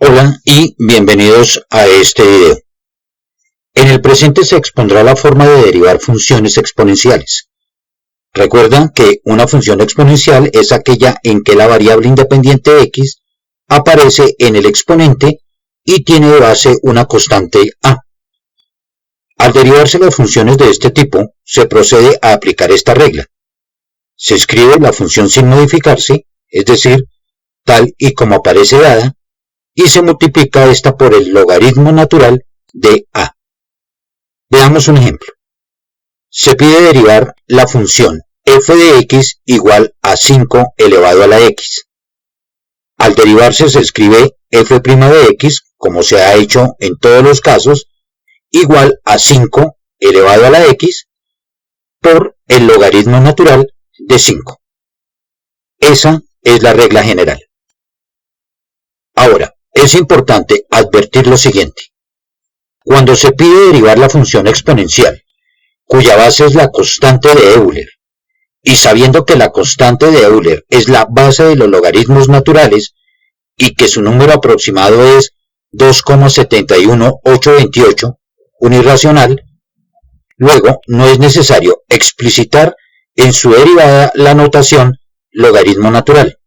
Hola y bienvenidos a este video. En el presente se expondrá la forma de derivar funciones exponenciales. Recuerda que una función exponencial es aquella en que la variable independiente x aparece en el exponente y tiene de base una constante a. Al derivarse las funciones de este tipo, se procede a aplicar esta regla. Se escribe la función sin modificarse, es decir, tal y como aparece dada, y se multiplica esta por el logaritmo natural de a. Veamos un ejemplo. Se pide derivar la función f de x igual a 5 elevado a la x. Al derivarse se escribe f' de x, como se ha hecho en todos los casos, igual a 5 elevado a la x por el logaritmo natural de 5. Esa es la regla general. Ahora, es importante advertir lo siguiente. Cuando se pide derivar la función exponencial, cuya base es la constante de Euler, y sabiendo que la constante de Euler es la base de los logaritmos naturales y que su número aproximado es 2,71828, un irracional, luego no es necesario explicitar en su derivada la notación logaritmo natural,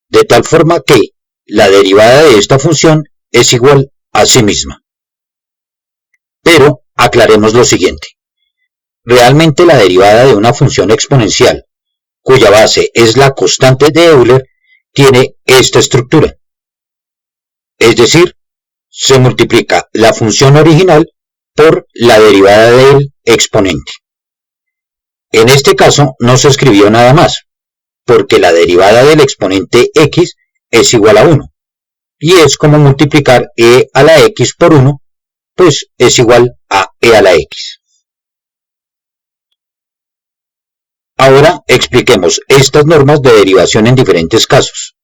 de tal forma que la derivada de esta función es igual a sí misma. Pero aclaremos lo siguiente. Realmente la derivada de una función exponencial, cuya base es la constante de Euler, tiene esta estructura. Es decir, se multiplica la función original por la derivada del exponente. En este caso no se escribió nada más, porque la derivada del exponente x es igual a 1, y es como multiplicar e a la x por 1, pues es igual a e a la x. Ahora expliquemos estas normas de derivación en diferentes casos.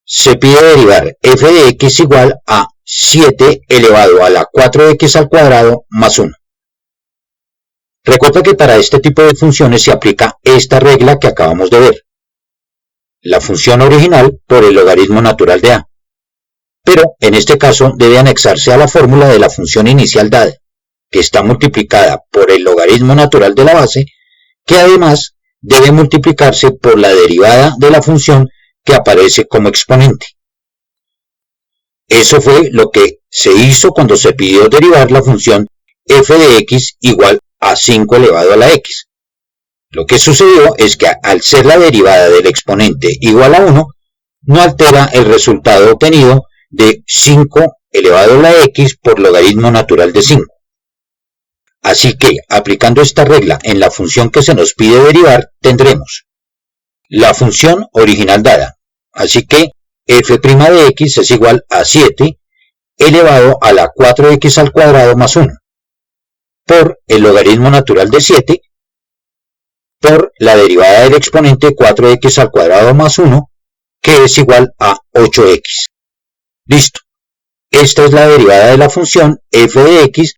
Se pide derivar f de x igual a 7 elevado a la 4x al cuadrado más 1. Recuerda que para este tipo de funciones se aplica esta regla que acabamos de ver. La función original por el logaritmo natural de a. Pero en este caso debe anexarse a la fórmula de la función inicial dada, que está multiplicada por el logaritmo natural de la base, que además debe multiplicarse por la derivada de la función que aparece como exponente. Eso fue lo que se hizo cuando se pidió derivar la función f de x igual a 5 elevado a la x. Lo que sucedió es que al ser la derivada del exponente igual a 1, no altera el resultado obtenido de 5 elevado a la x por logaritmo natural de 5. Así que, aplicando esta regla en la función que se nos pide derivar, tendremos la función original dada. Así que f' de x es igual a 7 elevado a la 4x al cuadrado más 1 por el logaritmo natural de 7 por la derivada del exponente 4x al cuadrado más 1, que es igual a 8x. Listo. Esta es la derivada de la función f de x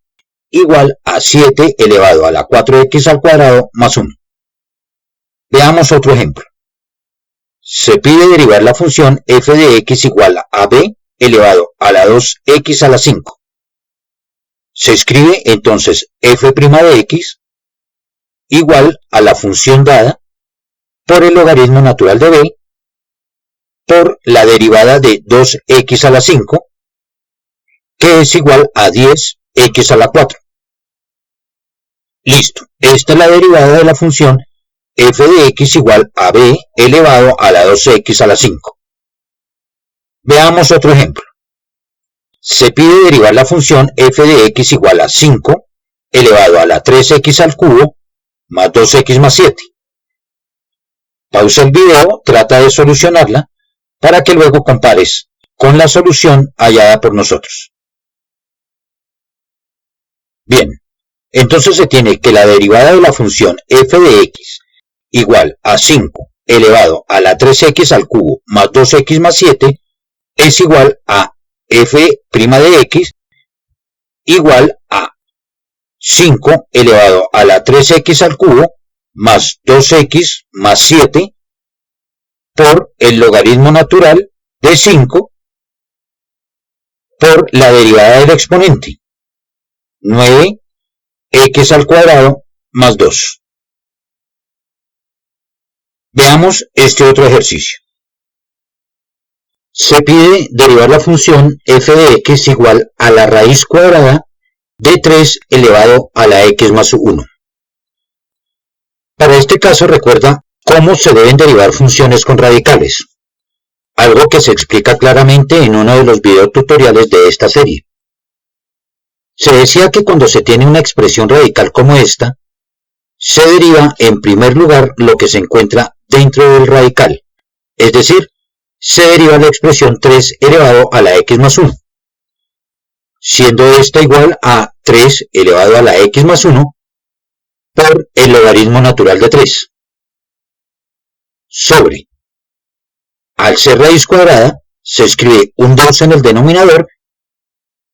igual a 7 elevado a la 4x al cuadrado más 1. Veamos otro ejemplo. Se pide derivar la función f de x igual a b elevado a la 2x a la 5. Se escribe entonces f' de x igual a la función dada por el logaritmo natural de b por la derivada de 2x a la 5, que es igual a 10x a la 4. Listo, esta es la derivada de la función f de x igual a b elevado a la 2x a la 5. Veamos otro ejemplo. Se pide derivar la función f de x igual a 5 elevado a la 3x al cubo más 2x más 7. Pausa el video, trata de solucionarla para que luego compares con la solución hallada por nosotros. Bien, entonces se tiene que la derivada de la función f de x igual a 5 elevado a la 3x al cubo más 2x más 7 es igual a f' de x igual a 5 elevado a la 3x al cubo más 2x más 7 por el logaritmo natural de 5 por la derivada del exponente, 9x al cuadrado más 2. Veamos este otro ejercicio. Se pide derivar la función f de x igual a la raíz cuadrada de 3 elevado a la x más 1. Para este caso recuerda cómo se deben derivar funciones con radicales, algo que se explica claramente en uno de los videotutoriales de esta serie. Se decía que cuando se tiene una expresión radical como esta, se deriva en primer lugar lo que se encuentra dentro del radical, es decir, se deriva la expresión 3 elevado a la x más 1, siendo esta igual a 3 elevado a la x más 1 por el logaritmo natural de 3, sobre, al ser raíz cuadrada, se escribe un 2 en el denominador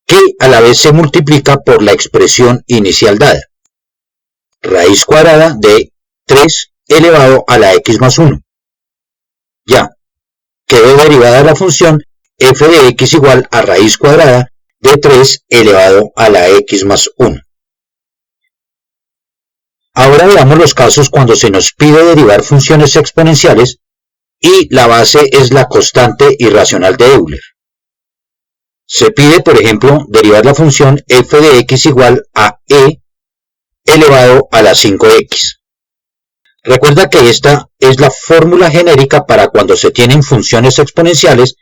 que a la vez se multiplica por la expresión inicial dada, raíz cuadrada de 3 elevado a la x más 1. Ya, quedó derivada la función f de x igual a raíz cuadrada de 3 elevado a la x más 1. Ahora veamos los casos cuando se nos pide derivar funciones exponenciales y la base es la constante irracional de Euler. Se pide, por ejemplo, derivar la función f de x igual a e elevado a la 5x. Recuerda que esta es la fórmula genérica para cuando se tienen funciones exponenciales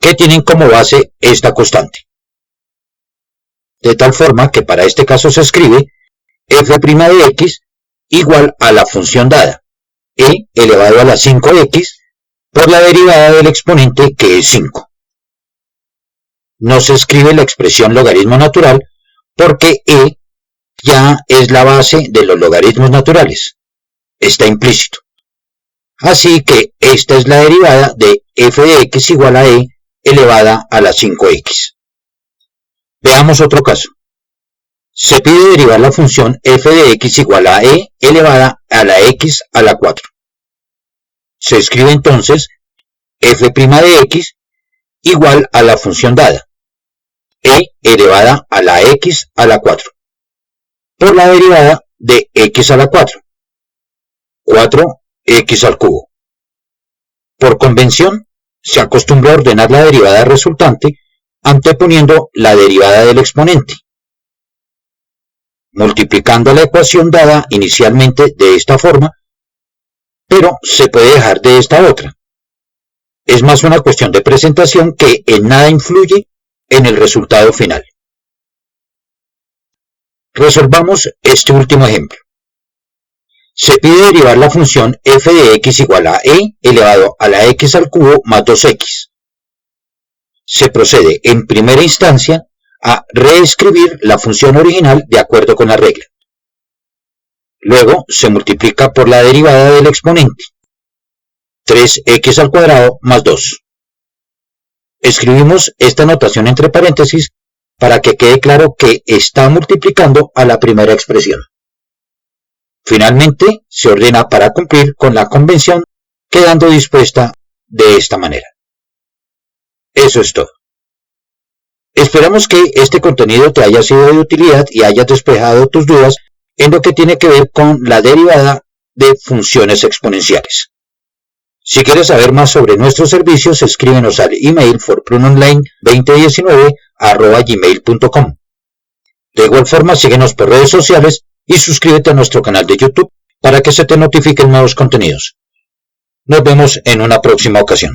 que tienen como base esta constante. De tal forma que para este caso se escribe f' de x igual a la función dada, e elevado a la 5x, por la derivada del exponente que es 5. No se escribe la expresión logaritmo natural porque e ya es la base de los logaritmos naturales. Está implícito. Así que esta es la derivada de f de x igual a e elevada a la 5x. Veamos otro caso. Se pide derivar la función f de x igual a e elevada a la x a la 4. Se escribe entonces f' de x igual a la función dada, e elevada a la x a la 4, por la derivada de x a la 4, 4x al cubo. Por convención, se acostumbra a ordenar la derivada resultante anteponiendo la derivada del exponente, multiplicando la ecuación dada inicialmente de esta forma, pero se puede dejar de esta otra. Es más una cuestión de presentación que en nada influye en el resultado final. Resolvamos este último ejemplo. Se pide derivar la función f de x igual a e elevado a la x al cubo más 2x. Se procede en primera instancia a reescribir la función original de acuerdo con la regla. Luego se multiplica por la derivada del exponente, 3x al cuadrado más 2. Escribimos esta notación entre paréntesis para que quede claro que está multiplicando a la primera expresión. Finalmente, se ordena para cumplir con la convención, quedando dispuesta de esta manera. Eso es todo. Esperamos que este contenido te haya sido de utilidad y hayas despejado tus dudas en lo que tiene que ver con la derivada de funciones exponenciales. Si quieres saber más sobre nuestros servicios, escríbenos al email forplunonline2019@gmail.com. De igual forma, síguenos por redes sociales y suscríbete a nuestro canal de YouTube para que se te notifiquen nuevos contenidos. Nos vemos en una próxima ocasión.